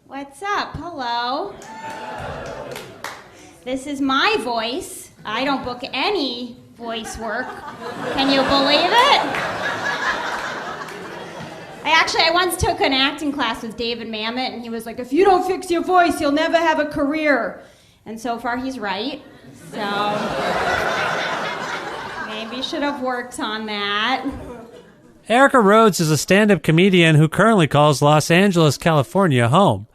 What's up? Hello. This is my voice. I don't book any voice work. Can you believe it? I once took an acting class with David Mamet, and he was like, if you don't fix your voice, you'll never have a career. And so far, he's right. So maybe should have worked on that. Erica Rhodes is a stand-up comedian who currently calls Los Angeles, California home.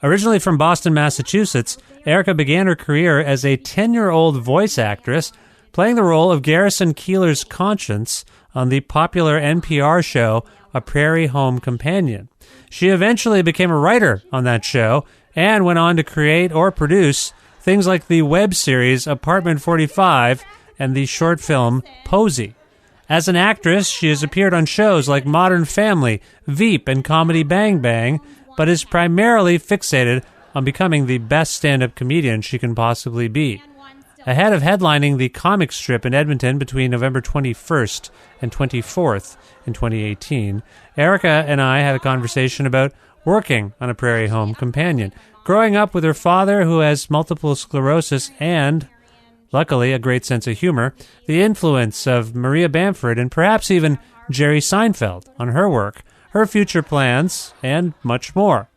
Originally from Boston, Massachusetts, Erica began her career as a 10-year-old voice actress, playing the role of Garrison Keillor's Conscience on the popular NPR show A Prairie Home Companion. She eventually became a writer on that show and went on to create or produce things like the web series Apartment 45 and the short film Posey. As an actress, she has appeared on shows like Modern Family, Veep, and Comedy Bang Bang, but is primarily fixated on becoming the best stand-up comedian she can possibly be. Ahead of headlining the comic strip in Edmonton between November 21st and 24th in 2018, Erica and I had a conversation about working on A Prairie Home Companion, growing up with her father who has multiple sclerosis and, luckily, a great sense of humor, the influence of Maria Bamford and perhaps even Jerry Seinfeld on her work, her future plans, and much more.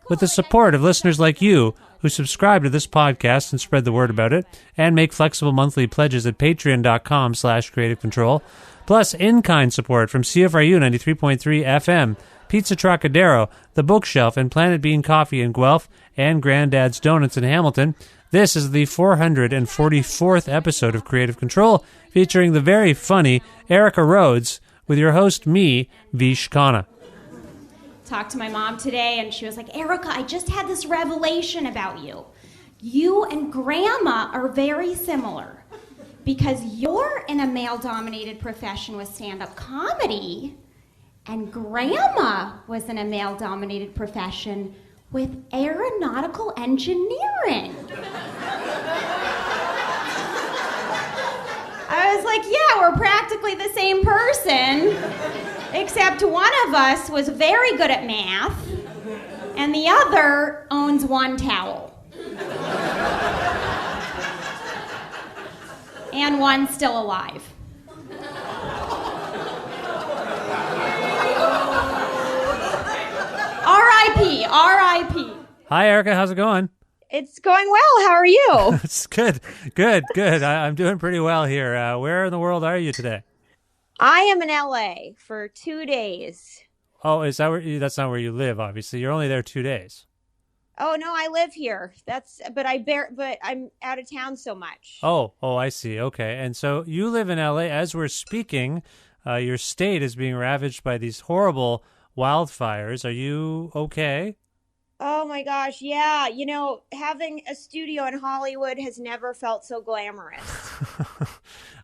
With the support of listeners like you who subscribe to this podcast and spread the word about it, and make flexible monthly pledges at patreon.com/creativecontrol, plus in-kind support from CFRU 93.3 FM, Pizza Trokadero, The Bookshelf, and Planet Bean Coffee in Guelph, and Grandad's Donuts in Hamilton. This is the 444th episode of Creative Control, featuring the very funny Erica Rhodes, with your host, me, Vish Khanna. Talked to my mom today, and she was like, Erica, I just had this revelation about you. You and Grandma are very similar because you're in a male-dominated profession with stand-up comedy, and Grandma was in a male-dominated profession with aeronautical engineering. I was like, yeah, we're practically the same person, except one of us was very good at math, and the other owns one towel. And one's still alive. R.I.P., R.I.P. Hi, Erica. How's it going? It's going well. How are you? It's good. I'm doing pretty well here. Where in the world are you today? I am in LA for 2 days. Oh, is that that's not where you live, obviously. You're only there 2 days. Oh, no, I live here. But I'm out of town so much. Oh, I see. Okay. And so you live in LA. As we're speaking, your state is being ravaged by these horrible wildfires. Are you okay? Oh my gosh, yeah. You know, having a studio in Hollywood has never felt so glamorous.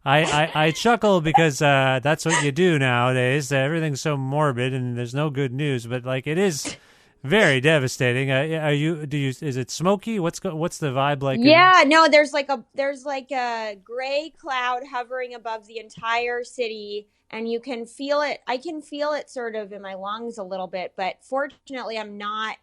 I chuckle because that's what you do nowadays. Everything's so morbid and there's no good news, but like it is very devastating. Is it smoky? What's the vibe like? Yeah, no, there's like a gray cloud hovering above the entire city, and you can feel it. I can feel it sort of in my lungs a little bit, but fortunately I'm not.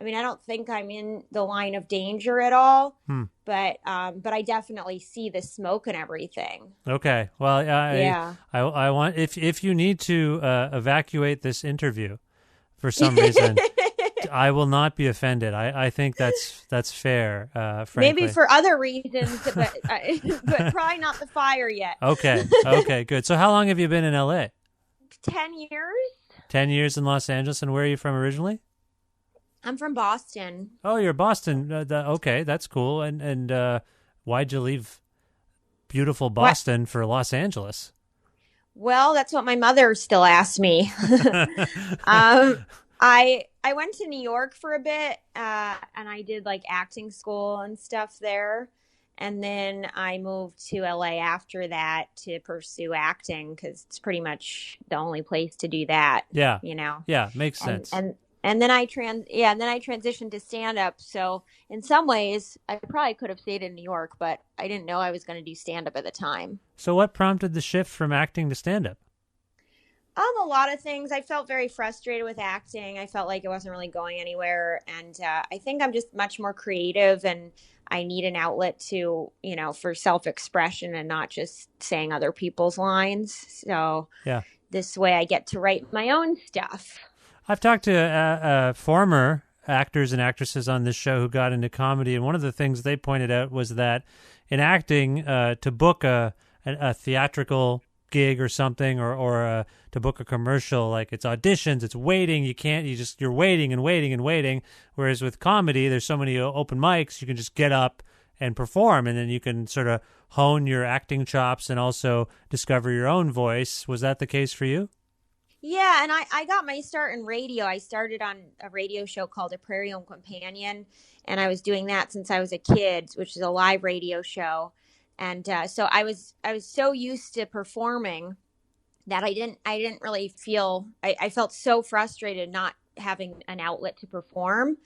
I mean, I don't think I'm in the line of danger at all, but I definitely see the smoke and everything. Okay. Well, yeah. I want if you need to evacuate this interview for some reason, I will not be offended. I think that's fair. Frankly. Maybe for other reasons, but probably not the fire yet. Okay, good. So, how long have you been in LA? 10 years. 10 years in Los Angeles, and where are you from originally? I'm from Boston. Oh, you're Boston. Okay, that's cool. And why'd you leave beautiful Boston for Los Angeles? Well, that's what my mother still asks me. I went to New York for a bit, and I did like acting school and stuff there. And then I moved to LA after that to pursue acting because it's pretty much the only place to do that. Yeah. You know? Yeah, makes sense. And then I transitioned to stand-up. So in some ways, I probably could have stayed in New York, but I didn't know I was going to do stand-up at the time. So what prompted the shift from acting to stand-up? A lot of things. I felt very frustrated with acting. I felt like it wasn't really going anywhere. And I think I'm just much more creative, and I need an outlet to, for self-expression and not just saying other people's lines. So Yeah. this way I get to write my own stuff. I've talked to former actors and actresses on this show who got into comedy, and one of the things they pointed out was that in acting, to book a theatrical gig or something, or to book a commercial, like it's auditions, it's waiting. You're waiting and waiting and waiting. Whereas with comedy, there's so many open mics, you can just get up and perform, and then you can sort of hone your acting chops and also discover your own voice. Was that the case for you? Yeah, and I got my start in radio. I started on a radio show called A Prairie Home Companion, and I was doing that since I was a kid, which is a live radio show. And so I was so used to performing that I didn't really feel, I felt so frustrated not having an outlet to perform.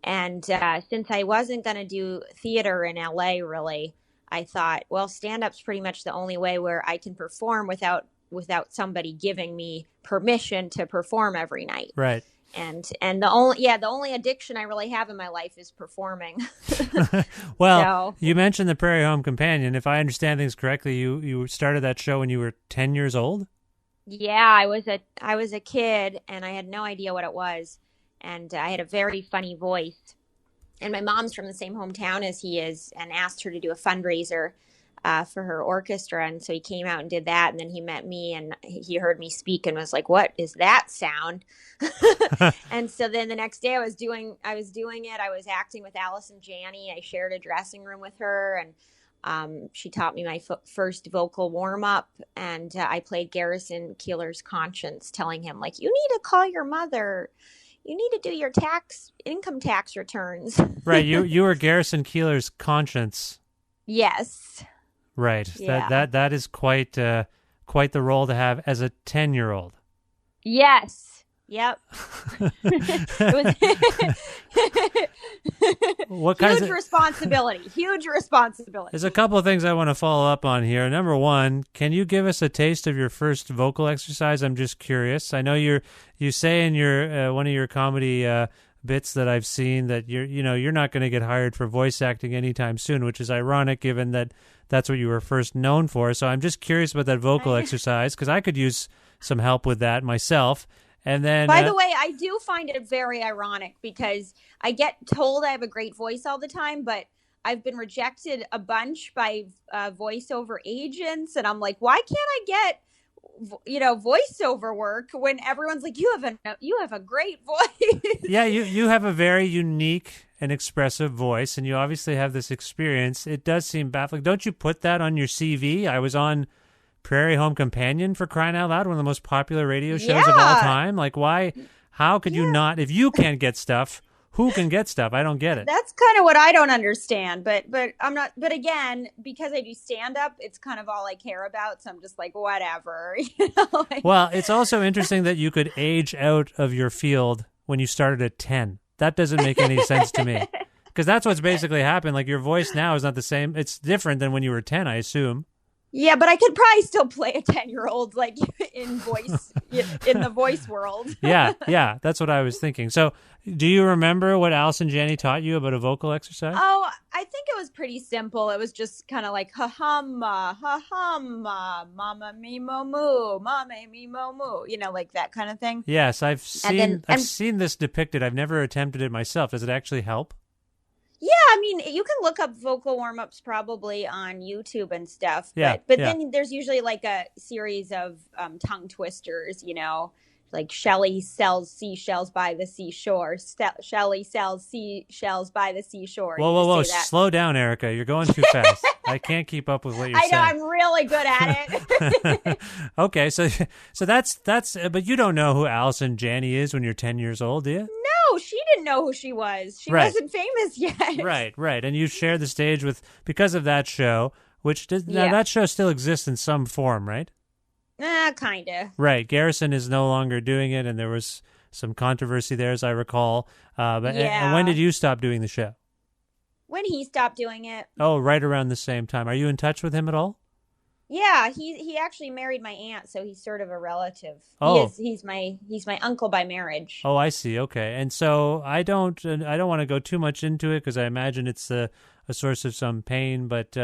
And since I wasn't going to do theater in LA, really, I thought, well, stand-up's pretty much the only way where I can perform without somebody giving me permission to perform every night. Right. And the only addiction I really have in my life is performing. Well, you mentioned the Prairie Home Companion. If I understand things correctly, you started that show when you were 10 years old? Yeah, I was a kid, and I had no idea what it was. And I had a very funny voice. And my mom's from the same hometown as he is, and asked her to do a fundraiser for her orchestra. And so he came out and did that. And then he met me, and he heard me speak and was like, "What is that sound?" And so then the next day I was doing it. I was acting with Allison Janney. I shared a dressing room with her, and she taught me my first vocal warm up. And I played Garrison Keillor's conscience, telling him, like, "You need to call your mother. You need to do your income tax returns." Right. You were Garrison Keillor's conscience. Yes. Right. Yeah. That is quite the role to have as a 10-year-old. Yes. Yep. Huge responsibility. Huge responsibility. There's a couple of things I want to follow up on here. Number one, can you give us a taste of your first vocal exercise? I'm just curious. I know you say in your one of your comedy bits that I've seen that you're not going to get hired for voice acting anytime soon, which is ironic given that that's what you were first known for. So I'm just curious about that vocal exercise, because I could use some help with that myself. And then, by the way, I do find it very ironic, because I get told I have a great voice all the time, but I've been rejected a bunch by voiceover agents, and I'm like, why can't I get voiceover work when everyone's like, you have a great voice? Yeah, you have a very unique and expressive voice, and you obviously have this experience. It does seem baffling. Don't you put that on your CV? I was on Prairie Home Companion, for crying out loud, one of the most popular radio shows of all time. Like, why? How could you not? If you can't get stuff, who can get stuff? I don't get it. That's kind of what I don't understand. But I'm not. But again, because I do stand up, it's kind of all I care about. So I'm just like, whatever. Well, it's also interesting that you could age out of your field when you started at 10. That doesn't make any sense to me, because that's what's basically happened. Like, your voice now is not the same. It's different than when you were 10, I assume. Yeah, but I could probably still play a 10-year-old, like, in the voice world. Yeah, that's what I was thinking. So, do you remember what Allison Janney taught you about a vocal exercise? Oh, I think it was pretty simple. It was just kind of like, ha-humma, mama me mo moo, mama me mo moo, like that kind of thing. Yes, I've seen this depicted. I've never attempted it myself. Does it actually help? Yeah, I mean, you can look up vocal warm-ups probably on YouTube and stuff. Yeah, but then there's usually like a series of tongue twisters, like Shelley sells seashells by the seashore. Shelley sells seashells by the seashore. Whoa. Slow down, Erica. You're going too fast. I can't keep up with what you're saying. I know, I'm really good at it. Okay, so that's but you don't know who Allison Janney is when you're 10 years old, do you? No, she didn't know who she was. She wasn't famous yet. Right. And you shared the stage because of that show, now that show still exists in some form, right? Kinda. Right. Garrison is no longer doing it, and there was some controversy there, as I recall. And when did you stop doing the show? When he stopped doing it. Oh, right around the same time. Are you in touch with him at all? Yeah, he actually married my aunt, so he's sort of a relative. Oh. He's my uncle by marriage. Oh, I see. Okay. And so I don't want to go too much into it because I imagine it's a source of some pain, but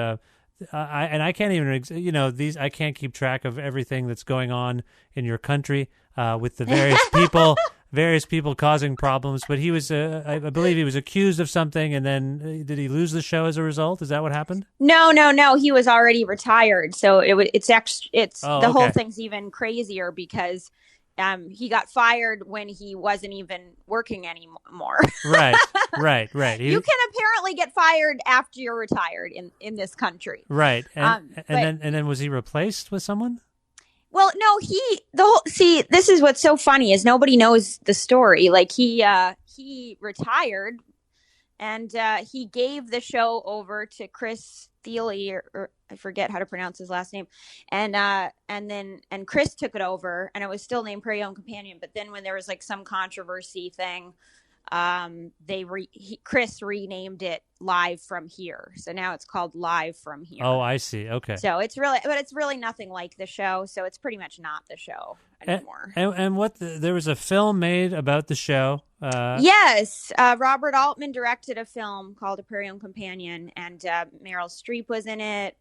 I can't even, I can't keep track of everything that's going on in your country with the various people causing problems. But he was, I believe he was accused of something, and then did he lose the show as a result? Is that what happened? No. He was already retired, so the whole okay. thing's even crazier because he got fired when he wasn't even working anymore. Right. You can apparently get fired after you're retired in this country. Right. And then was he replaced with someone? Well, no, this is what's so funny is nobody knows the story. Like he retired and he gave the show over to Chris Thiele, or I forget how to pronounce his last name. And Chris took it over, and it was still named Prairie Home Companion. But then when there was like some controversy thing, Chris renamed it Live From Here. So now it's called Live From Here. Oh, I see. Okay. So it's really nothing like the show. So it's pretty much not the show anymore. And there was a film made about the show. Yes. Robert Altman directed a film called A Prairie Home Companion, and Meryl Streep was in it.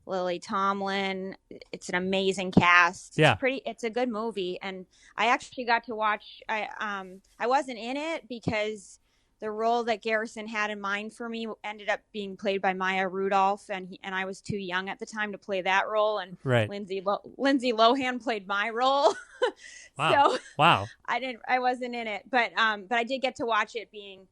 Lily Tomlin. It's an amazing cast. Yeah. It's a good movie. And I actually got to watch, I wasn't in it because the role that Garrison had in mind for me ended up being played by Maya Rudolph. And I was too young at the time to play that role. And right. Lindsay Lohan played my role. Wow. So wow. I wasn't in it, but I did get to watch it being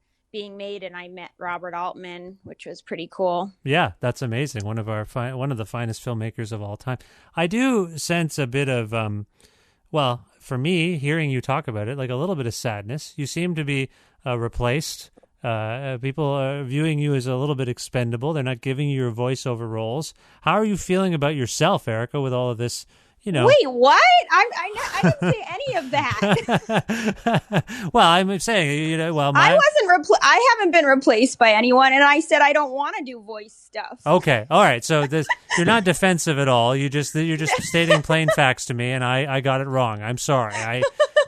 made, and I met Robert Altman, which was pretty cool. Yeah, that's amazing. One of the finest filmmakers of all time. I do sense a bit of, well, for me, hearing you talk about it, like a little bit of sadness. You seem to be replaced. People are viewing you as a little bit expendable. They're not giving you your voiceover roles. How are you feeling about yourself, Erica, with all of this? Wait, what? I didn't say any of that. Well, I'm saying, I haven't been replaced by anyone, and I said I don't want to do voice stuff. Okay, all right. So you're not defensive at all. You're just stating plain facts to me, and I got it wrong. I'm sorry. I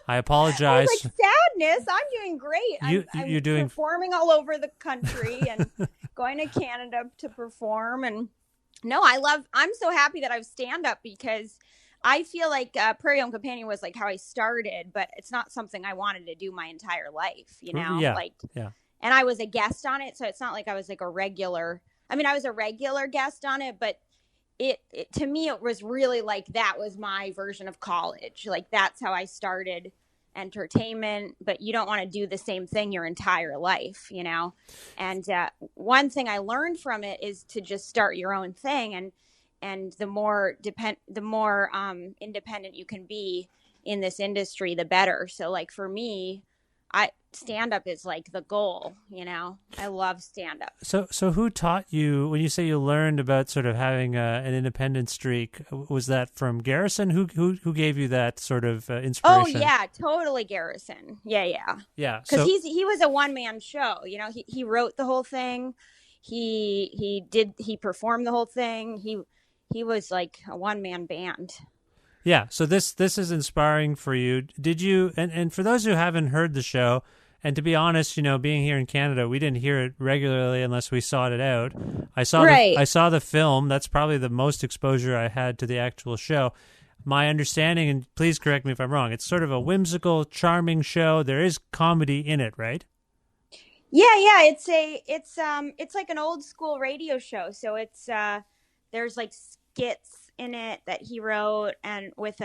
apologize. I was like, sadness. I'm doing great. You're doing performing all over the country and going to Canada to perform, and no, I'm so happy that I've stand up because I feel like Prairie Home Companion was like how I started, but it's not something I wanted to do my entire life, Yeah. And I was a guest on it, so it's not like I was like a regular. I mean, I was a regular guest on it, but it to me it was really like that was my version of college. Like that's how I started entertainment, but you don't want to do the same thing your entire life, And one thing I learned from it is to just start your own thing, and the more independent you can be in this industry, the better. So like for me, stand up is like the goal, I love stand up. So who taught you, when you say you learned about sort of having an independent streak, was that from Garrison? Who gave you that sort of inspiration? Oh yeah, totally Garrison. Yeah. Because he was a one-man show, he wrote the whole thing. He performed the whole thing. He was like a one-man band. Yeah, so this is inspiring for you. Did you, and for those who haven't heard the show, and to be honest, being here in Canada, we didn't hear it regularly unless we sought it out. I saw the film. That's probably the most exposure I had to the actual show. My understanding, and please correct me if I'm wrong, it's sort of a whimsical, charming show. There is comedy in it, right? Yeah. It's like an old school radio show. So it's there's like skits in it that he wrote and with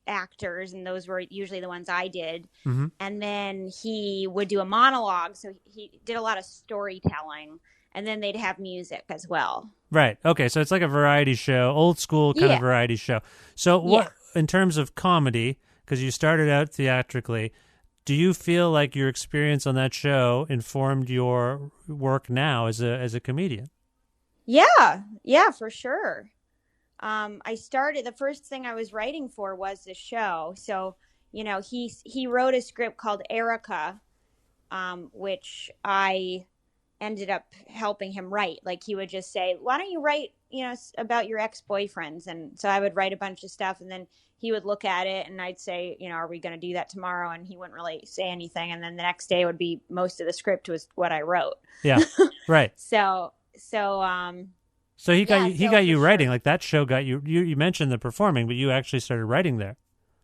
actors, and those were usually the ones I did. Mm-hmm. And then he would do a monologue, so he did a lot of storytelling, and then they'd have music as well. Right. Okay, so it's like a variety show, old school kind of variety show. So what in terms of comedy, because you started out theatrically, do you feel like your experience on that show informed your work now as a comedian? Yeah, for sure. The first thing I was writing for was the show. So, he wrote a script called Erica, which I ended up helping him write. Like he would just say, why don't you write about your ex-boyfriends. And so I would write a bunch of stuff, and then he would look at it, and I'd say, are we going to do that tomorrow? And he wouldn't really say anything. And then the next day would be most of the script was what I wrote. Yeah. Right. So he got you writing. Sure. Like that show got you mentioned the performing, but you actually started writing there.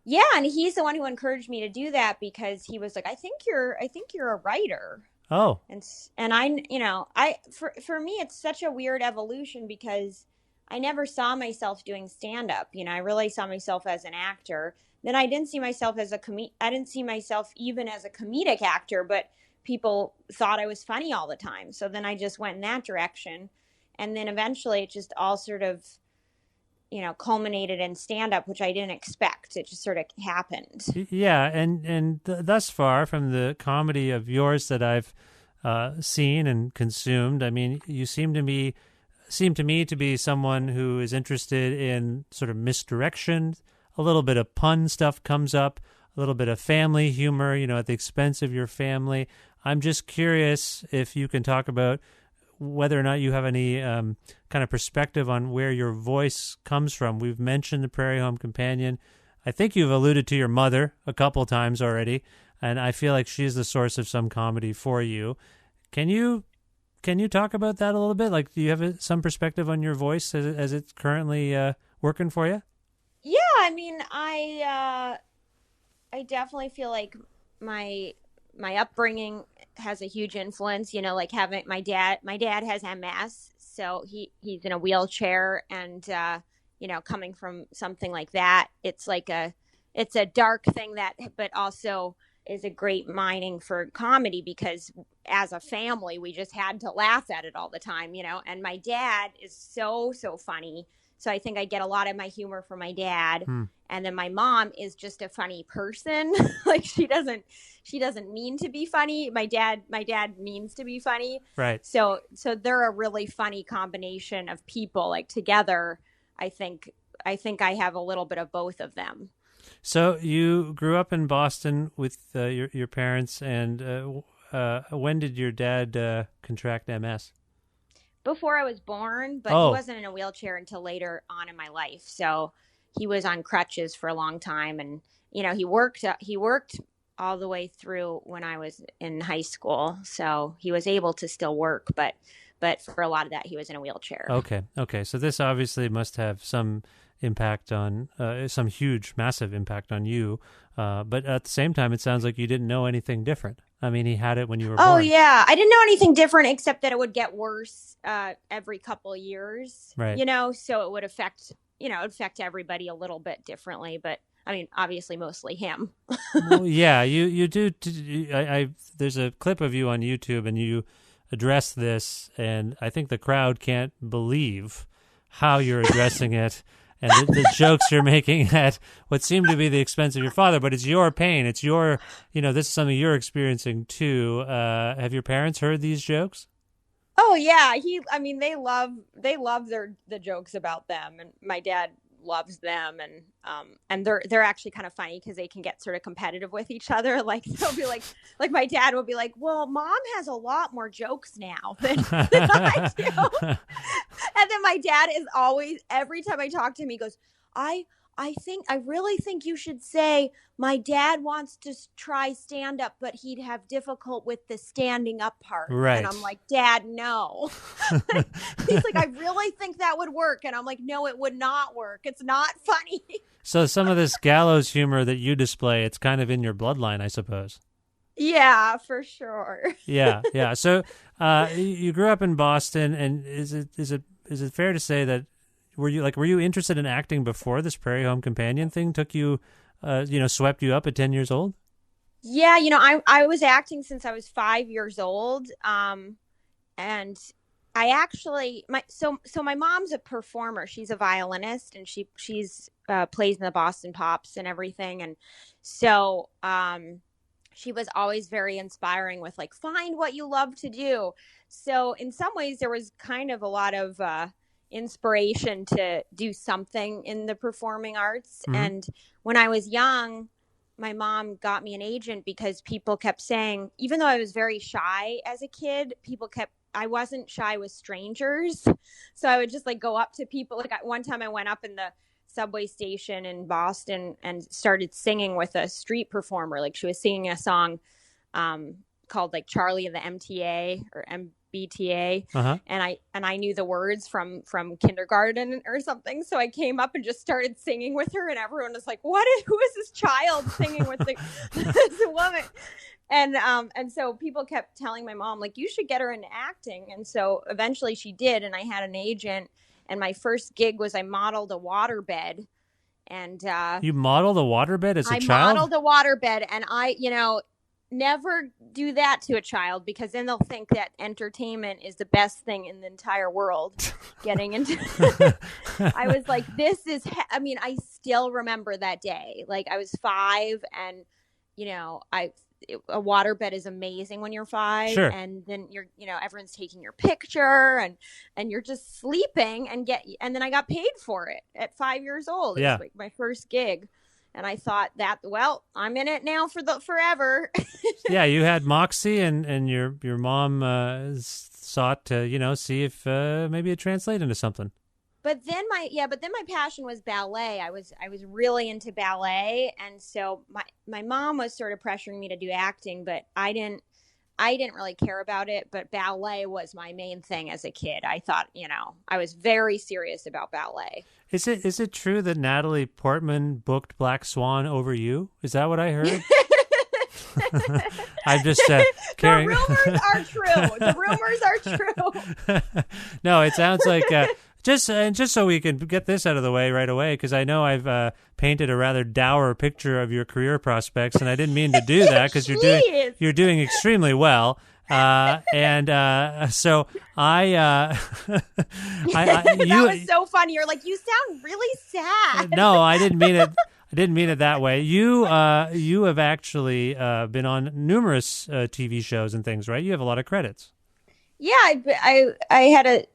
Yeah, and he's the one who encouraged me to do that, because he was like, I think you're a writer. Oh. And for me, it's such a weird evolution, because I never saw myself doing stand up. I really saw myself as an actor. Then I didn't see myself as I didn't see myself even as a comedic actor, but people thought I was funny all the time. So then I just went in that direction. And then eventually it just all sort of, culminated in stand-up, which I didn't expect. It just sort of happened. Yeah, and thus far from the comedy of yours that I've seen and consumed, I mean, you seem to me to be someone who is interested in sort of misdirection. A little bit of pun stuff comes up, a little bit of family humor, at the expense of your family. I'm just curious if you can talk about whether or not you have any kind of perspective on where your voice comes from. We've mentioned The Prairie Home Companion. I think you've alluded to your mother a couple times already, and I feel like she's the source of some comedy for you. Can you talk about that a little bit? Like, do you have some perspective on your voice as it's currently working for you? Yeah, I mean, I definitely feel like my upbringing has a huge influence, like having my dad has MS, so he's in a wheelchair, and coming from something like that, it's a dark thing but also is a great mining for comedy, because as a family we just had to laugh at it all the time, and my dad is so funny. So I think I get a lot of my humor from my dad. And then my mom is just a funny person. Like she doesn't mean to be funny. My dad means to be funny. Right. So they're a really funny combination of people. Like together, I think I have a little bit of both of them. So you grew up in Boston with your parents, and when did your dad contract MS? Before I was born, but Oh. He wasn't in a wheelchair until later on in my life. So he was on crutches for a long time, and he worked all the way through when I was in high school. So he was able to still work, but for a lot of that he was in a wheelchair. Okay. So this obviously must have some impact on some huge, massive impact on you. But at the same time, it sounds like you didn't know anything different. I mean, he had it when you were born. Oh yeah, I didn't know anything different except that it would get worse every couple of years. Right. So it would affect everybody a little bit differently. But I mean, obviously, mostly him. Well, yeah, you do. There's a clip of you on YouTube, and you address this, and I think the crowd can't believe how you're addressing it. And the jokes you're making at what seemed to be the expense of your father, but it's your pain. It's your, this is something you're experiencing too. Have your parents heard these jokes? Oh yeah, they love the jokes about them, and my dad loves them, and they're actually kind of funny because they can get sort of competitive with each other. Like they'll be like my dad will be like, "Well, Mom has a lot more jokes now than I do," and then my dad is always, every time I talk to him, he goes, I really think you should say my dad wants to try stand up, but he'd have difficult with the standing up part." Right. And I'm like, "Dad, no." He's like, "I really think that would work." And I'm like, "No, it would not work. It's not funny." So some of this gallows humor that you display, it's kind of in your bloodline, I suppose. Yeah, for sure. Yeah. So you grew up in Boston, and is it fair to say that were you interested in acting before this Prairie Home Companion thing took you, swept you up at 10 years old? Yeah, I was acting since I was 5 years old, and I actually my mom's a performer. She's a violinist, and she's plays in the Boston Pops and everything, and so she was always very inspiring with like, find what you love to do. So in some ways there was kind of a lot of inspiration to do something in the performing arts. Mm-hmm. And when I was young, my mom got me an agent because people kept saying, even though I was very shy as a kid, people kept I wasn't shy with strangers. So I would just like go up to people. Like one time I went up in the subway station in Boston and started singing with a street performer. Like she was singing a song called like Charlie and the MTA or MBTA. Uh-huh. And I knew the words from kindergarten or something. So I came up and just started singing with her, and everyone was like, who is this child singing with this woman? And so people kept telling my mom, like, you should get her into acting. And so eventually she did. And I had an agent, and my first gig was I modeled a waterbed. And you modeled a waterbed as a child? I modeled a waterbed, and I, never do that to a child, because then they'll think that entertainment is the best thing in the entire world. Getting into I was like, I still remember that day. Like I was 5, and a waterbed is amazing when you're 5. Sure. And then everyone's taking your picture, and you're just sleeping, and then I got paid for it at 5 years old. Yeah. It was like my first gig. And I thought that, well, I'm in it now for forever. Yeah, you had moxie, and your mom sought to see if maybe it translated into something. But then my passion was ballet. I was really into ballet, and so my mom was sort of pressuring me to do acting, but I didn't really care about it. But ballet was my main thing as a kid. I thought, I was very serious about ballet. Is it true that Natalie Portman booked Black Swan over you? Is that what I heard? I'm just carrying. The rumors are true. The rumors are true. No, it sounds like just so we can get this out of the way right away, because I know I've painted a rather dour picture of your career prospects, and I didn't mean to do that, because you're doing extremely well. So that was so funny. You're like, you sound really sad. No, I didn't mean it. I didn't mean it that way. You have actually been on numerous TV shows and things, right? You have a lot of credits. Yeah, I had a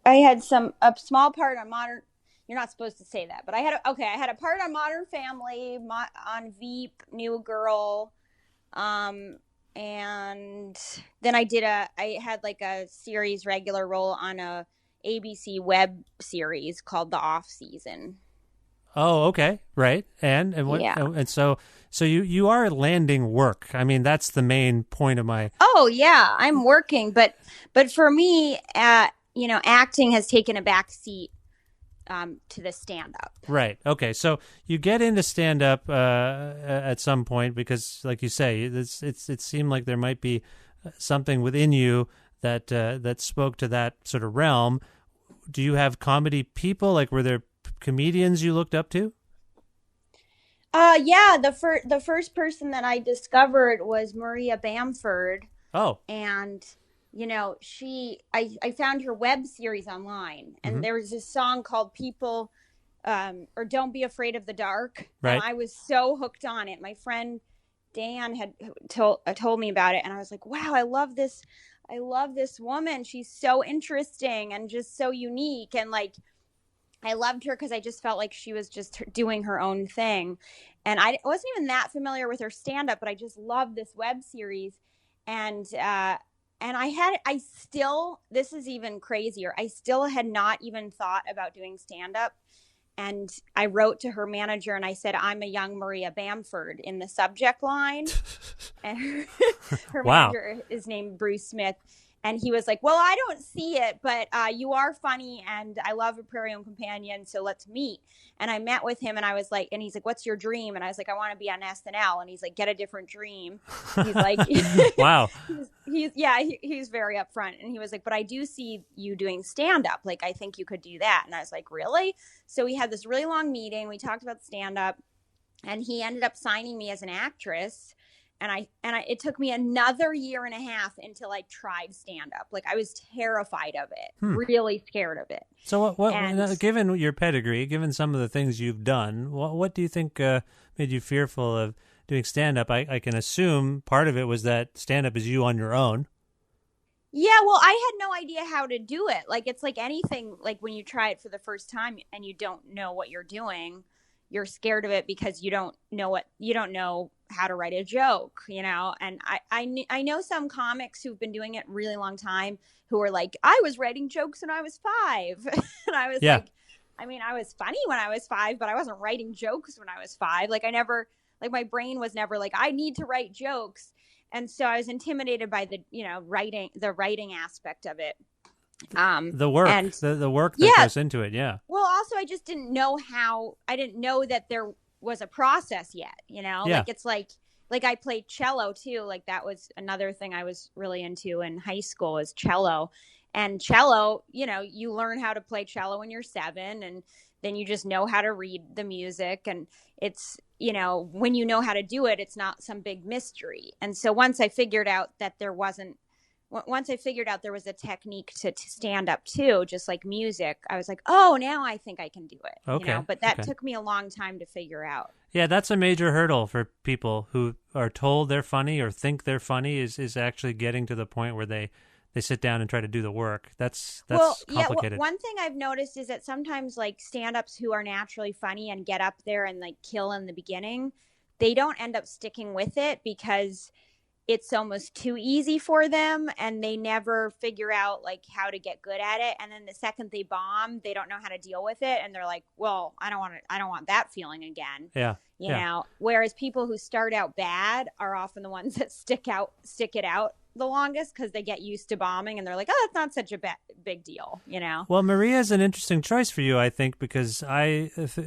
small part on Modern. You're not supposed to say that, but I had a part on Modern Family, on Veep, New Girl, and then I had like a series regular role on a ABC web series called The Off Season. Oh, okay, right, and what? Yeah. And so you are landing work. I mean, that's the main point of my. Oh yeah, I'm working, but for me, acting has taken a back seat to the stand-up. Right. Okay. So you get into stand-up at some point, because, like you say, it seemed like there might be something within you that spoke to that sort of realm. Do you have comedy people? Like, were there comedians you looked up to? Yeah. The first person that I discovered was Maria Bamford. Oh. And I found her web series online, and there was this song called People, or Don't Be Afraid of the Dark. Right. And I was so hooked on it. My friend Dan had told me about it, and I was like, wow, I love this woman. She's so interesting and just so unique. And like, I loved her because I just felt like she was just this web series. And this is even crazier. I still had not even thought about doing stand-up. And I wrote to her manager and I said, I'm a young Maria Bamford in the subject line. And her Wow. manager is named Bruce Smith. And he was like, well, I don't see it, but you are funny, and I love A Prairie Home Companion, so let's meet. And I met with him, and I was like, and he's like, what's your dream? And I was like, I want to be on SNL. And he's like, get a different dream. He's like, wow. He's very upfront. And he was like, but I do see you doing stand-up. Like, I think you could do that. And I was like, really? So we had this really long meeting. We talked about stand-up, and he ended up signing me as an actress. And it took me another year and a half until I tried stand-up. Like, I was terrified of it, really scared of it. So what given your pedigree, given some of the things you've done, what do you think made you fearful of doing stand-up? I can assume part of it was that stand-up is you on your own. Yeah, well, I had no idea how to do it. Like, it's like anything, like when you try it for the first time and you don't know what you're doing, you're scared of it because you don't know how to write a joke, and I know some comics who've been doing it a really long time who are like, I was writing jokes when I was 5. And I was like, I mean, I was funny when I was 5, but I wasn't writing jokes when I was 5. Like my brain was never like, I need to write jokes. And so I was intimidated by the writing aspect of it. The work, and the work that goes into it. Yeah. Well, also I just didn't know I didn't know that there was a process yet, like it's like I played cello too. Like that was another thing I was really into in high school is cello. And cello, you learn how to play cello when you're 7, and then you just know how to read the music. And it's, when you know how to do it, it's not some big mystery. And so once I figured out there was a technique to stand up too, just like music, I was like, oh, now I think I can do it. Okay. But that took me a long time to figure out. Yeah, that's a major hurdle for people who are told they're funny or think they're funny is actually getting to the point where they sit down and try to do the work. That's complicated. One thing I've noticed is that sometimes like stand-ups who are naturally funny and get up there and like kill in the beginning, they don't end up sticking with it because it's almost too easy for them and they never figure out like how to get good at it. And then the second they bomb, they don't know how to deal with it. And they're like, well, I don't want that feeling again. Yeah. You know, whereas people who start out bad are often the ones that stick it out the longest because they get used to bombing and they're like, oh, that's not such a big deal, Well, Maria's an interesting choice for you, I think, because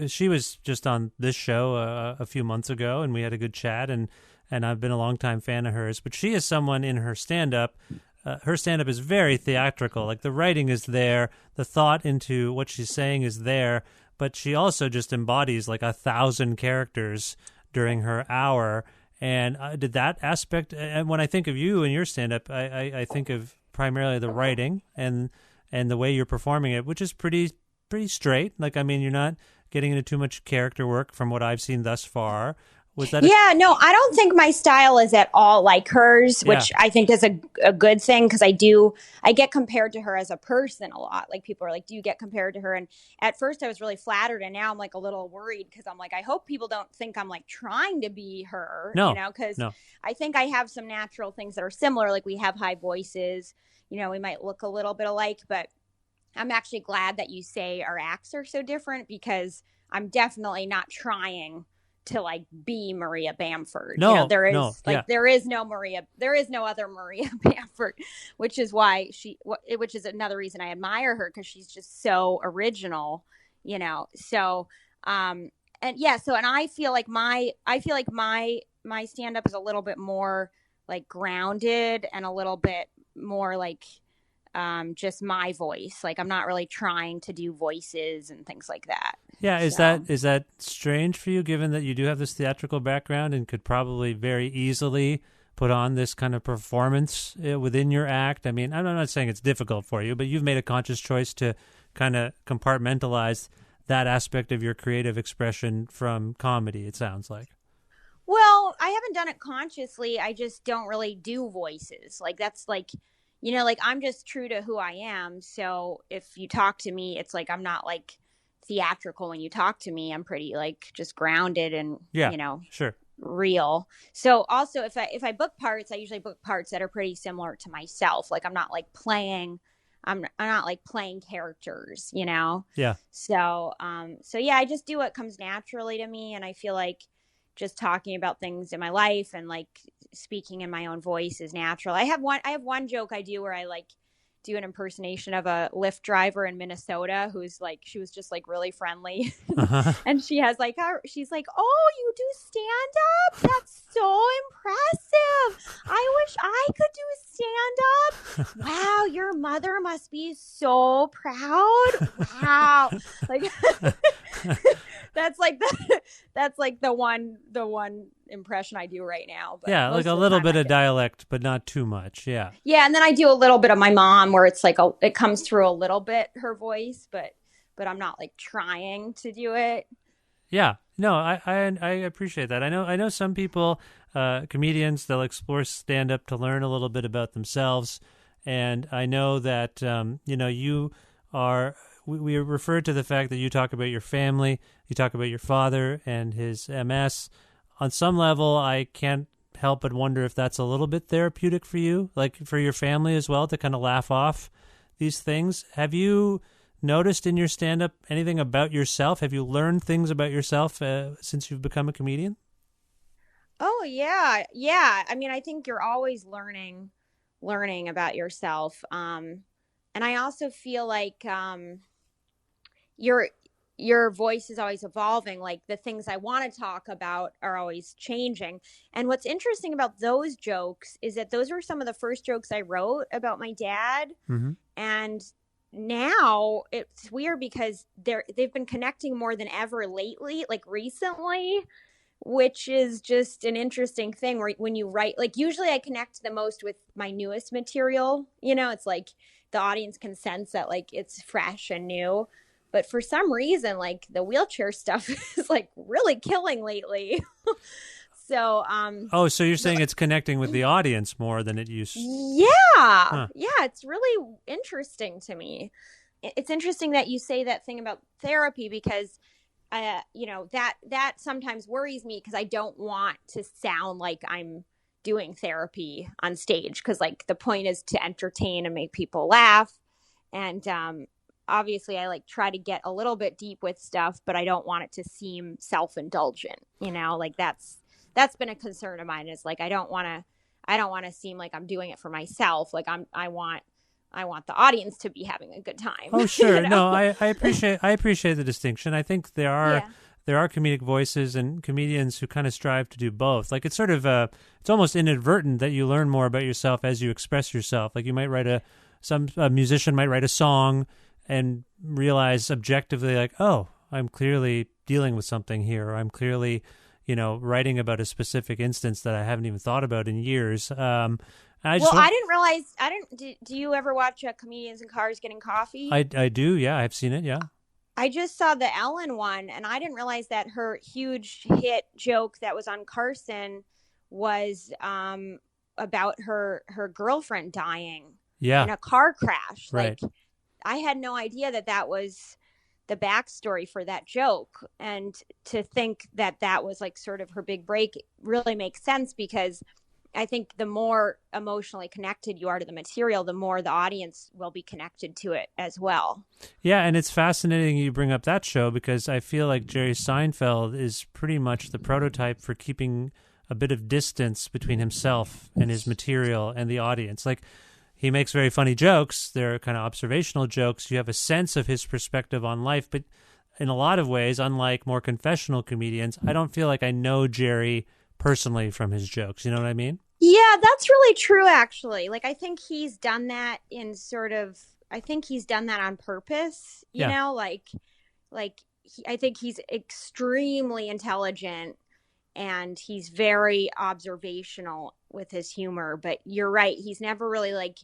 she was just on this show a few months ago and we had a good chat and I've been a longtime fan of hers. But she is someone in her stand-up. Her stand-up is very theatrical. Like the writing is there, the thought into what she's saying is there, but she also just embodies like 1,000 characters during her hour. And did that aspect? And when I think of you and your stand-up, I think of primarily the writing and the way you're performing it, which is pretty straight. Like I mean, you're not getting into too much character work from what I've seen thus far. Was that? Yeah, no, I don't think my style is at all like hers, which I think is a good thing because I get compared to her as a person a lot. Like people are like, do you get compared to her? And at first I was really flattered and now I'm like a little worried because I'm like, I hope people don't think I'm like trying to be her, because I think I have some natural things that are similar. Like we have high voices, we might look a little bit alike, but I'm actually glad that you say our acts are so different because I'm definitely not trying to like be Maria Bamford. There is no other Maria Bamford, which is why which is another reason I admire her because she's just so original, so and I feel like my stand-up is a little bit more like grounded and a little bit more like just my voice. Like I'm not really trying to do voices and things like that. Yeah, is that strange for you, given that you do have this theatrical background and could probably very easily put on this kind of performance within your act? I mean, I'm not saying it's difficult for you, but you've made a conscious choice to kind of compartmentalize that aspect of your creative expression from comedy, it sounds like. Well, I haven't done it consciously. I just don't really do voices. Like that's like, like I'm just true to who I am. So if you talk to me, it's like I'm not like theatrical when you talk to me. I'm pretty like just grounded and sure, real. So also if I book parts, I usually book parts that are pretty similar to myself. Like I'm not like playing characters, Yeah. So I just do what comes naturally to me, and I feel like just talking about things in my life and like speaking in my own voice is natural. I have one joke I do where I like do an impersonation of a Lyft driver in Minnesota who's like, she was just like really friendly. And she has like, she's like, oh, you do stand up? That's so impressive. I wish I could do stand up. Wow. Your mother must be so proud. Wow. Like that's like the one impression I do right now. But yeah, like a little bit of dialect, but not too much. Yeah. Yeah, and then I do a little bit of my mom, where it's like it comes through a little bit her voice, but I'm not like trying to do it. Yeah, no, I appreciate that. I know some people, comedians, they'll explore stand up to learn a little bit about themselves, and I know that you are. We referred to the fact that you talk about your family, you talk about your father and his MS on some level, I can't help but wonder if that's a little bit therapeutic for you, like for your family as well, to kind of laugh off these things. Have you noticed in your stand-up anything about yourself? Have you learned things about yourself since you've become a comedian? Oh yeah. Yeah. I mean, I think you're always learning about yourself. And I also feel like your your voice is always evolving. Like the things I want to talk about are always changing. And what's interesting about those jokes is that those were some of the first jokes I wrote about my dad. Mm-hmm. And now it's weird because they've been connecting more than ever lately, like recently, which is just an interesting thing where when you write, like usually I connect the most with my newest material. It's like the audience can sense that like it's fresh and new. But for some reason, like the wheelchair stuff is like really killing lately. So, so you're saying it's connecting with the audience more than it used? Yeah. Huh. Yeah. It's really interesting to me. It's interesting that you say that thing about therapy because, that sometimes worries me because I don't want to sound like I'm doing therapy on stage because like the point is to entertain and make people laugh. And, obviously I like try to get a little bit deep with stuff, but I don't want it to seem self-indulgent, like that's been a concern of mine is like, I don't want to seem like I'm doing it for myself. Like I want the audience to be having a good time. Oh, sure. No, I appreciate the distinction. I think there are comedic voices and comedians who kind of strive to do both. Like it's sort of it's almost inadvertent that you learn more about yourself as you express yourself. Like you might a musician might write a song and realize objectively like, oh, I'm clearly dealing with something here. Or I'm clearly, writing about a specific instance that I haven't even thought about in years. I didn't realize, do you ever watch Comedians in Cars Getting Coffee? I do. Yeah. I've seen it. Yeah. I just saw the Ellen one and I didn't realize that her huge hit joke that was on Carson was about her girlfriend dying in a car crash. Right. Like I had no idea that was the backstory for that joke. And to think that was like sort of her big break really makes sense because I think the more emotionally connected you are to the material, the more the audience will be connected to it as well. Yeah, and it's fascinating you bring up that show because I feel like Jerry Seinfeld is pretty much the prototype for keeping a bit of distance between himself and his material and the audience. Like, he makes very funny jokes. They're kind of observational jokes. You have a sense of his perspective on life, but in a lot of ways, unlike more confessional comedians, I don't feel like I know Jerry personally from his jokes. You know what I mean? Yeah, that's really true, actually. Like, I think he's done that on purpose, you know, I think he's extremely intelligent and he's very observational with his humor, but you're right. He's never really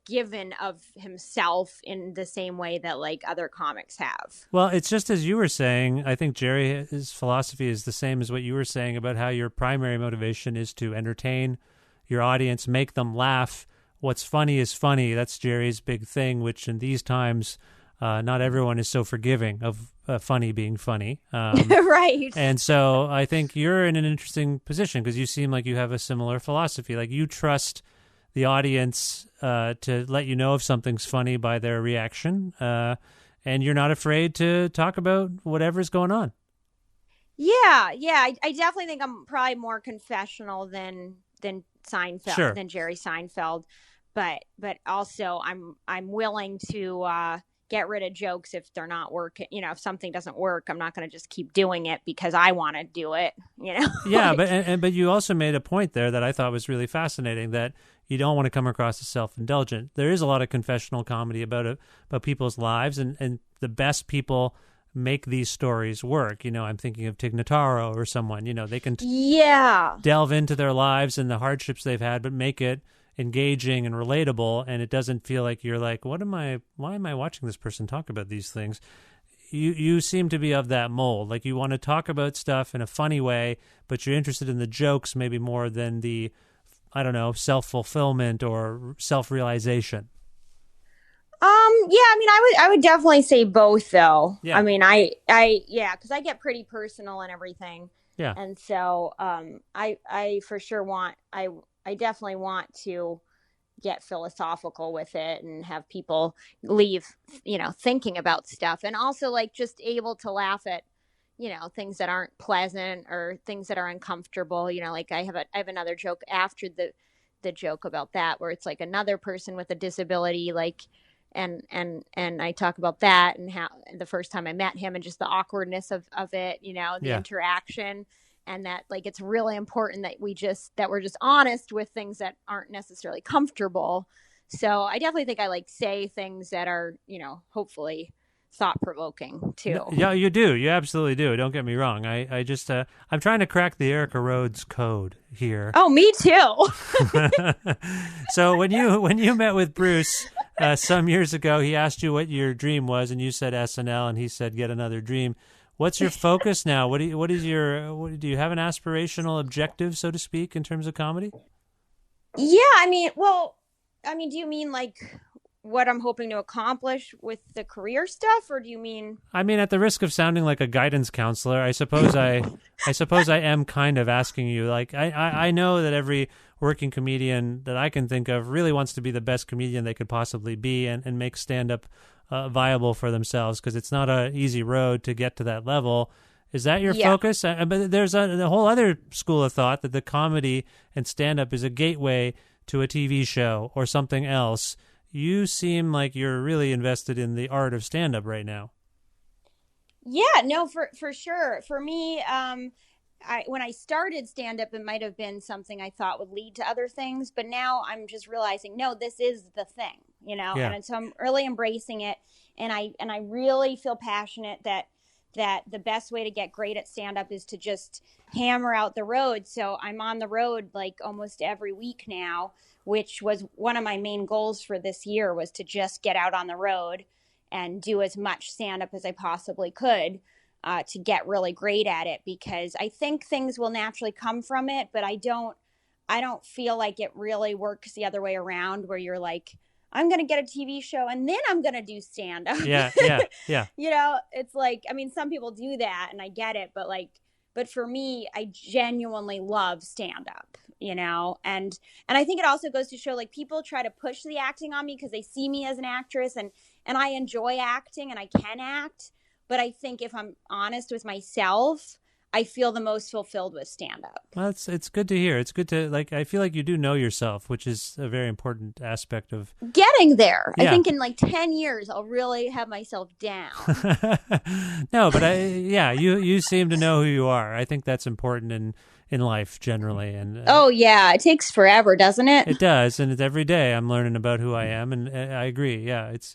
given of himself in the same way that like other comics have. Well, it's just as you were saying, I think Jerry's philosophy is the same as what you were saying about how your primary motivation is to entertain your audience, make them laugh. What's funny is funny. That's Jerry's big thing, which in these times, not everyone is so forgiving of funny being funny. Right. And so I think you're in an interesting position because you seem like you have a similar philosophy. Like you trust the audience to let you know if something's funny by their reaction, and you're not afraid to talk about whatever's going on. Yeah. I definitely think I'm probably more confessional than Seinfeld, Sure. than Jerry Seinfeld, but also I'm willing to get rid of jokes if they're not working. You know, if something doesn't work, I'm not going to just keep doing it because I want to do it. You know. Yeah, but you also made a point there that I thought was really fascinating, that you don't want to come across as self-indulgent. There is a lot of confessional comedy about people's lives, and the best people make these stories work. You know, I'm thinking of Tig Notaro or someone. You know, they can delve into their lives and the hardships they've had, but make it engaging and relatable, and it doesn't feel like you're like, why am I watching this person talk about these things? You seem to be of that mold. Like you want to talk about stuff in a funny way, but you're interested in the jokes maybe more than the, I don't know, self-fulfillment or self-realization. Yeah, I mean, I would definitely say both though. Yeah. I mean, I because I get pretty personal and everything. Yeah. And so I for sure I definitely want to get philosophical with it and have people leave, thinking about stuff, and also like just able to laugh at, things that aren't pleasant or things that are uncomfortable. Like I have another joke after the joke about that, where it's like another person with a disability, like, and I talk about that and how the first time I met him and just the awkwardness of it, the Yeah. interaction, and that like it's really important that we're just honest with things that aren't necessarily comfortable. So I definitely think I like say things that are, hopefully thought provoking too. No, yeah, you do. You absolutely do. Don't get me wrong. I just I'm trying to crack the Erica Rhodes code here. Oh, me too. So when you met with Bruce some years ago, he asked you what your dream was, and you said SNL, and he said get another dream. What's your focus now? Do you have an aspirational objective, so to speak, in terms of comedy? Yeah, do you mean like what I'm hoping to accomplish with the career stuff, or do you mean? I mean, at the risk of sounding like a guidance counselor, I suppose I am kind of asking you. Like, I know that every working comedian that I can think of really wants to be the best comedian they could possibly be, and make stand-up viable for themselves, because it's not an easy road to get to that level. Is that your focus? But there's a whole other school of thought that the comedy and stand-up is a gateway to a TV show or something else. You seem like you're really invested in the art of stand-up right now. Yeah, no, for sure. For me, when I started stand-up, it might have been something I thought would lead to other things, but now I'm just realizing, no, this is the thing, Yeah. And so I'm really embracing it, and I really feel passionate that the best way to get great at stand-up is to just hammer out the road. So I'm on the road like almost every week now, which was one of my main goals for this year, was to just get out on the road and do as much stand-up as I possibly could to get really great at it, because I think things will naturally come from it, but I don't feel like it really works the other way around, where you're like, I'm going to get a TV show and then I'm going to do stand-up. Yeah. It's like, some people do that and I get it, but for me, I genuinely love stand-up, and I think it also goes to show, like, people try to push the acting on me because they see me as an actress, and I enjoy acting and I can act. But I think if I'm honest with myself, I feel the most fulfilled with stand-up. Well, it's good to hear. It's good to, like, I feel like you do know yourself, which is a very important aspect of getting there. Yeah. I think in like 10 years, I'll really have myself down. No, but you seem to know who you are. I think that's important in life generally. And oh yeah, it takes forever, doesn't it? It does, and it's every day I'm learning about who I am, and I agree. Yeah, it's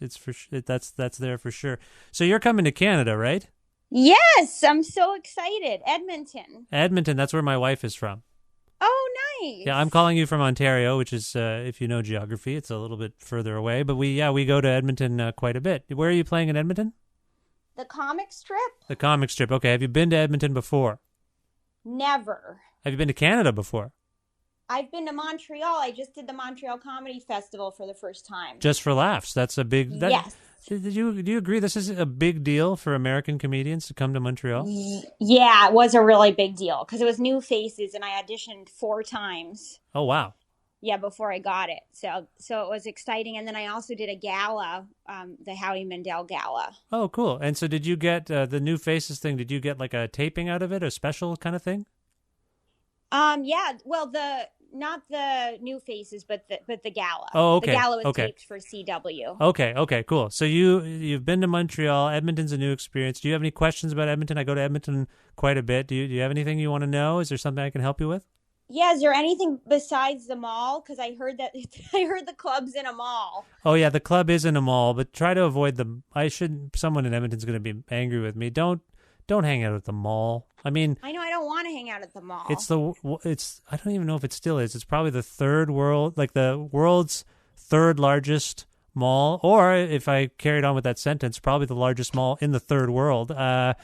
that's there for sure. So you're coming to Canada, right? Yes, I'm so excited. Edmonton, that's where my wife is from. Oh, nice. Yeah, I'm calling you from Ontario, which is, if you know geography, it's a little bit further away. But we go to Edmonton quite a bit. Where are you playing in Edmonton? The comic strip. The comic strip. Okay, have you been to Edmonton before? Never. Have you been to Canada before? I've been to Montreal. I just did the Montreal Comedy Festival for the first time. Just for laughs. That's a big... Yes. Do you agree this is a big deal for American comedians to come to Montreal? Yeah, it was a really big deal because it was new faces, and I auditioned 4 times. Oh, wow. Yeah, before I got it. So it was exciting. And then I also did a gala, the Howie Mandel Gala. Oh, cool. And so did you get the new faces thing? Did you get like a taping out of it, a special kind of thing? Yeah. Well, not the new faces, but the gala. Oh, okay. The gala was okay. taped for CW. Okay, cool. So you've been to Montreal. Edmonton's a new experience. Do you have any questions about Edmonton? I go to Edmonton quite a bit. Do you have anything you want to know? Is there something I can help you with? Yeah, is there anything besides the mall? Because I heard the club's in a mall. Oh yeah, the club is in a mall, but try to avoid someone in Edmonton's going to be angry with me. Don't hang out at the mall. I mean, I know I don't want to hang out at the mall. I don't even know if it still is. It's probably the world's third largest mall, or if I carried on with that sentence, probably the largest mall in the third world. Oh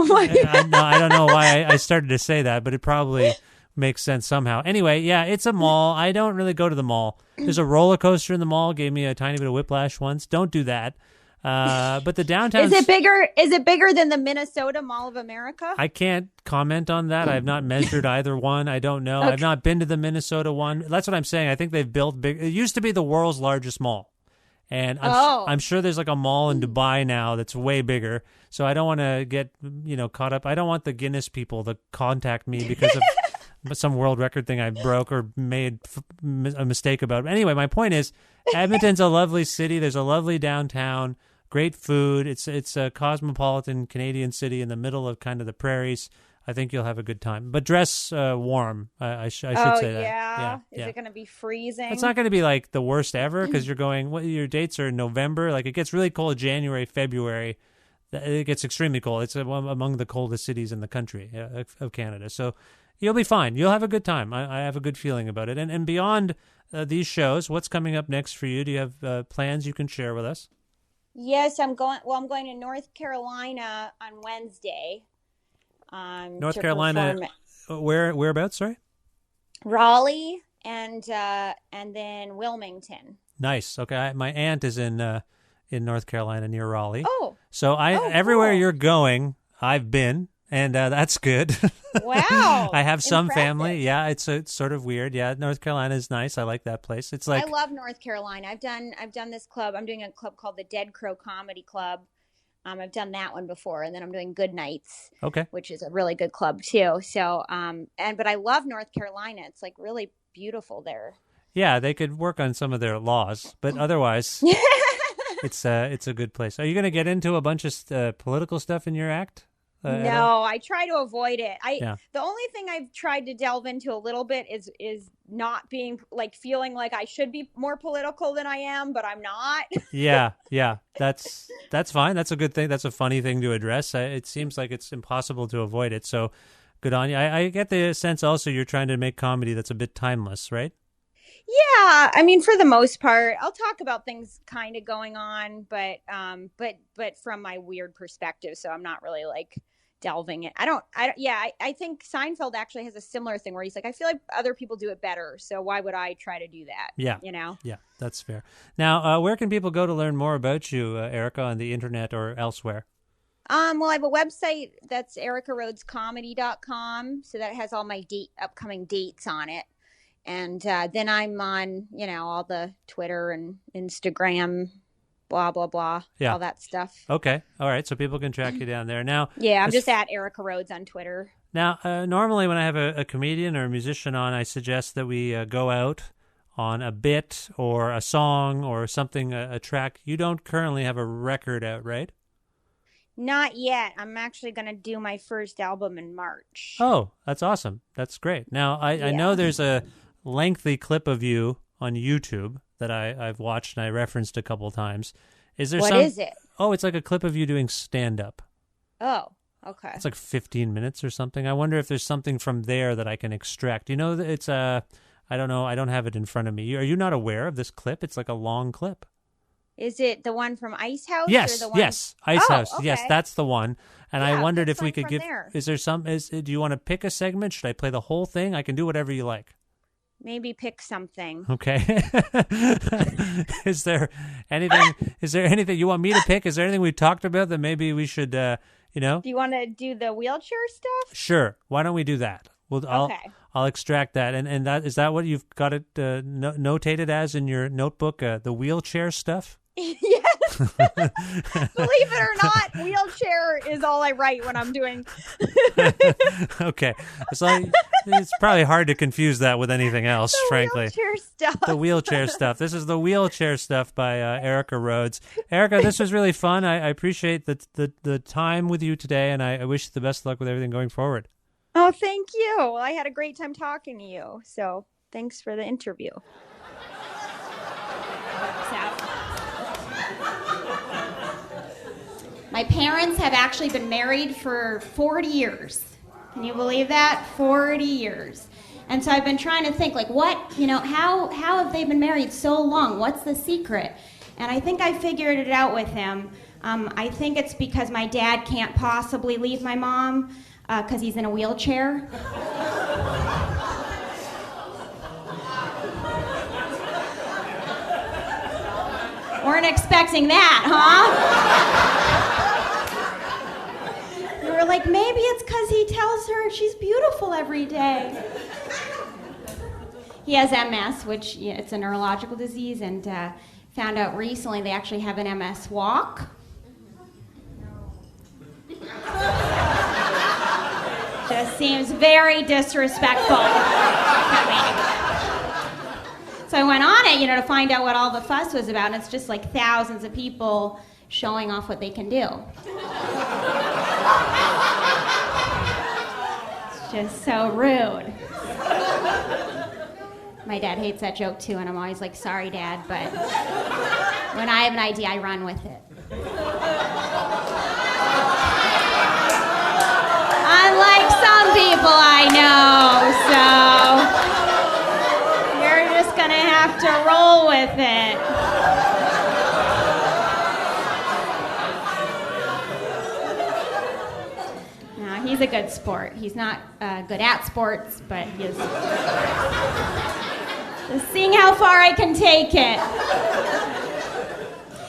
my God. I don't know why I started to say that, but it probably makes sense somehow. Anyway, yeah, it's a mall. I don't really go to the mall. There's a roller coaster in the mall. Gave me a tiny bit of whiplash once. Don't do that. But the downtown... Is it bigger than the Minnesota Mall of America? I can't comment on that. I have not measured either one. I don't know. Okay. I've not been to the Minnesota one. That's what I'm saying. I think they've built big. It used to be the world's largest mall. And I'm sure there's like a mall in Dubai now that's way bigger. So I don't want to get, caught up. I don't want the Guinness people to contact me because of some world record thing I broke or made a mistake about. Anyway, my point is Edmonton's a lovely city. There's a lovely downtown. Great food. It's a cosmopolitan Canadian city in the middle of kind of the prairies. I think you'll have a good time. But dress warm. I should say that. Yeah. Is it going to be freezing? It's not going to be like the worst ever because you're going. Your dates are in November. Like it gets really cold January, February. It gets extremely cold. It's among the coldest cities in the country of Canada. So you'll be fine. You'll have a good time. I have a good feeling about it. And beyond these shows, what's coming up next for you? Do you have plans you can share with us? Yes, I'm going to North Carolina on Wednesday. North Carolina, whereabouts? Sorry, Raleigh and then Wilmington. Nice. Okay, my aunt is in North Carolina near Raleigh. Oh, so everywhere you're going, I've been, and that's good. Wow, I have some impressive. family. Yeah, it's sort of weird. Yeah, North Carolina is nice. I like that place. It's like I love North Carolina. I've done this club. I'm doing a club called the Dead Crow Comedy Club. I've done that one before, and then I'm doing Good Nights, which is a really good club too. So, but I love North Carolina. It's like really beautiful there. Yeah, they could work on some of their laws, but otherwise, it's a good place. Are you going to get into a bunch of political stuff in your act? No, I try to avoid it. The only thing I've tried to delve into a little bit is not being feeling like I should be more political than I am, but I'm not. Yeah, that's fine. That's a good thing. That's a funny thing to address. It seems like it's impossible to avoid it. So good on you. I get the sense also you're trying to make comedy that's a bit timeless, right? Yeah, I mean, for the most part, I'll talk about things kind of going on, but from my weird perspective. So I'm not really delving it. I think Seinfeld actually has a similar thing where he's like, I feel like other people do it better, so why would I try to do that? Yeah. Yeah, that's fair. Now, where can people go to learn more about you, Erica, on the internet or elsewhere? Well, I have a website that's ericarhodescomedy.com, so that has all my upcoming dates on it. And then I'm on, all the Twitter and Instagram, blah, blah, blah, all that stuff. Okay. All right. So people can track you down there. Now, yeah, I'm just at Erica Rhodes on Twitter. Now, normally when I have a comedian or a musician on, I suggest that we go out on a bit or a song or something, a track. You don't currently have a record out, right? Not yet. I'm actually going to do my first album in March. Oh, that's awesome. That's great. Now, I know there's a lengthy clip of you on YouTube that I've watched and I referenced a couple times. What is it? Oh, it's like a clip of you doing stand-up. Oh, okay. It's like 15 minutes or something. I wonder if there's something from there that I can extract. It's I don't know. I don't have it in front of me. Are you not aware of this clip? It's like a long clip. Is it the one from Ice House? Yes, or the one... yes, Ice House. Okay. Yes, that's the one. And I wondered if we could give. There. Is there some? Do you want to pick a segment? Should I play the whole thing? I can do whatever you like. Maybe pick something. Okay. Is there anything you want me to pick? Is there anything we talked about that maybe we should, Do you want to do the wheelchair stuff? Sure. Why don't we do that? I'll extract that. And is that what you've got it notated as in your notebook, the wheelchair stuff? Yes. Believe it or not, wheelchair is all I write when I'm doing. Okay. So it's probably hard to confuse that with anything else, frankly. Wheelchair stuff. The wheelchair stuff. This is the wheelchair stuff by Erica Rhodes. Erica, this was really fun. I appreciate the time with you today, and I wish you the best of luck with everything going forward. Oh, thank you. I had a great time talking to you. So thanks for the interview. My parents have actually been married for 40 years. Can you believe that? 40 years. And so I've been trying to think, how have they been married so long? What's the secret? And I think I figured it out with him. I think it's because my dad can't possibly leave my mom because he's in a wheelchair. Weren't expecting that, huh? We were like, maybe it's because he tells her she's beautiful every day. He has MS, which it's a neurological disease, and found out recently they actually have an MS walk. Just seems very disrespectful to me. So I went on it, to find out what all the fuss was about, and it's just like thousands of people showing off what they can do. It's just so rude. My dad hates that joke too, and I'm always like, sorry, Dad, but when I have an idea, I run with it. Unlike some people I know, so you're just gonna have to roll with it. No, he's a good sport. He's not good at sports, but he's just seeing how far I can take it.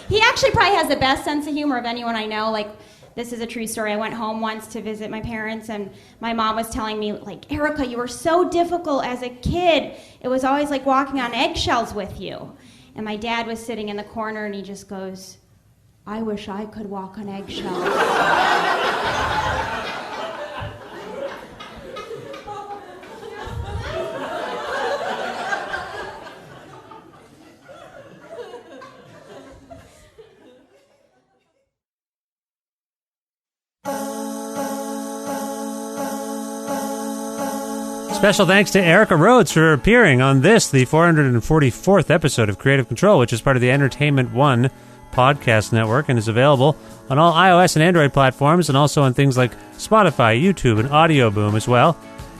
He actually probably has the best sense of humor of anyone I know. Like, this is a true story. I went home once to visit my parents, and my mom was telling me, like, Erica, you were so difficult as a kid. It was always like walking on eggshells with you. And my dad was sitting in the corner, and he just goes, I wish I could walk on eggshells. Special thanks to Erica Rhodes for appearing on this, the 444th episode of Creative Control, which is part of the Entertainment One podcast network and is available on all iOS and Android platforms and also on things like Spotify, YouTube, and Audio Boom as well.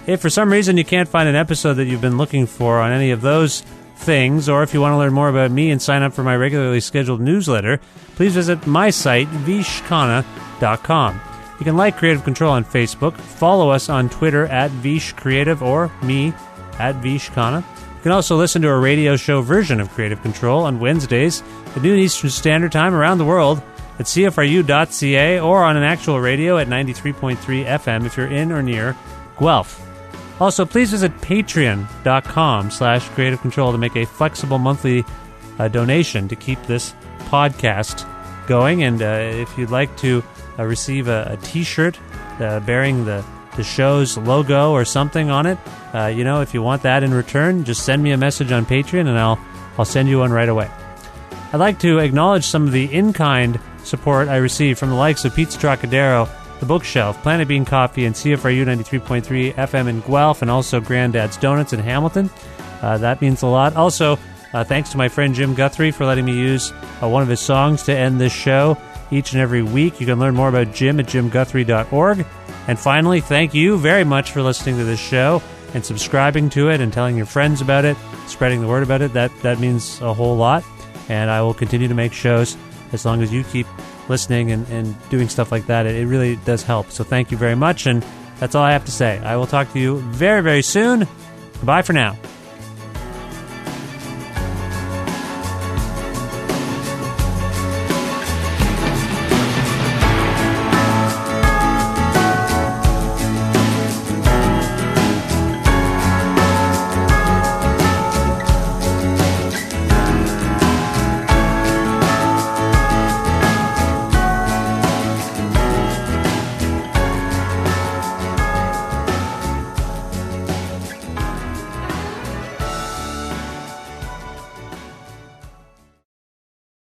If for some reason you can't find an episode that you've been looking for on any of those things, or if you want to learn more about me and sign up for my regularly scheduled newsletter, please visit my site, vishkhanna.com. You can like Creative Control on Facebook, follow us on Twitter at VishCreative or me at VishKhanna. You can also listen to a radio show version of Creative Control on Wednesdays at noon Eastern Standard Time around the world at CFRU.ca or on an actual radio at 93.3 FM if you're in or near Guelph. Also, please visit patreon.com/Creative Control to make a flexible monthly donation to keep this podcast going. And if you'd like to receive a T-shirt bearing the show's logo or something on it, if you want that in return, just send me a message on Patreon and I'll send you one right away. I'd like to acknowledge some of the in-kind support I received from the likes of Pizza Trokadero, The Bookshelf, Planet Bean Coffee, and CFRU 93.3 FM in Guelph, and also Grandad's Donuts in Hamilton. That means a lot. Also, thanks to my friend Jim Guthrie for letting me use one of his songs to end this show each and every week. You can learn more about Jim at jimguthrie.org. And finally, thank you very much for listening to this show and subscribing to it and telling your friends about it, spreading the word about it. That means a whole lot. And I will continue to make shows as long as you keep listening and doing stuff like that. It really does help. So thank you very much. And that's all I have to say. I will talk to you very, very soon. Bye for now.